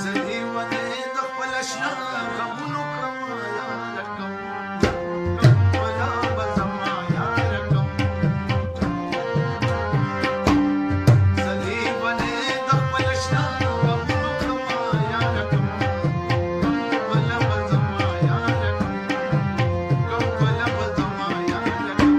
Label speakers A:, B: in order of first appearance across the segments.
A: زلي ونې د خپل اشنا غمونو کړم یاره کم ولا به زما یاره کم زلي ونې د خپل اشنا غمونو کړم یاره کم ولا به زما یاره کم ولا به زما یاره کم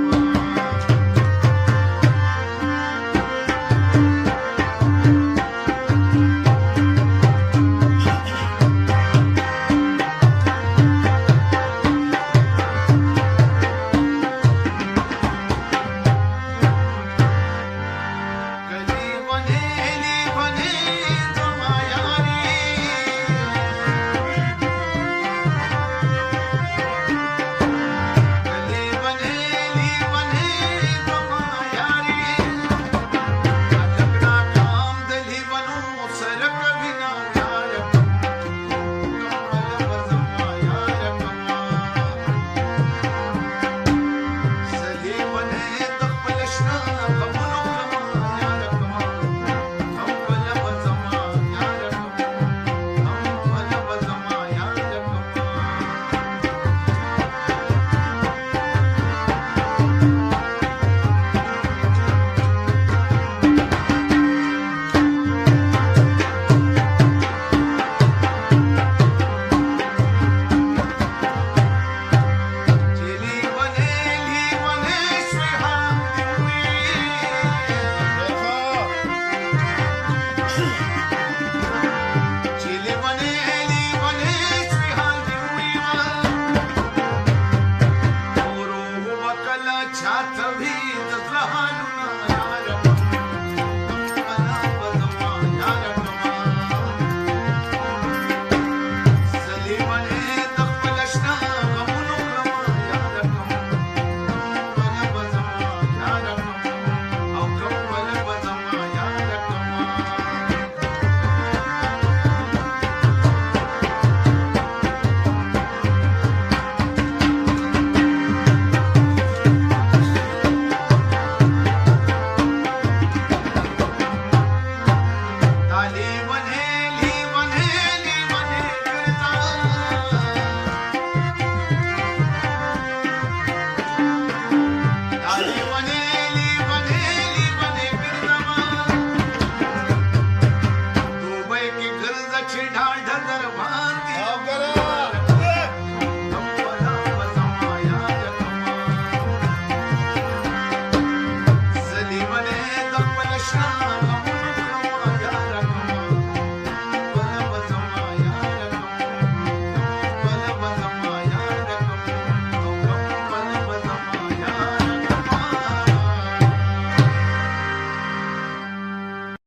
A: Ali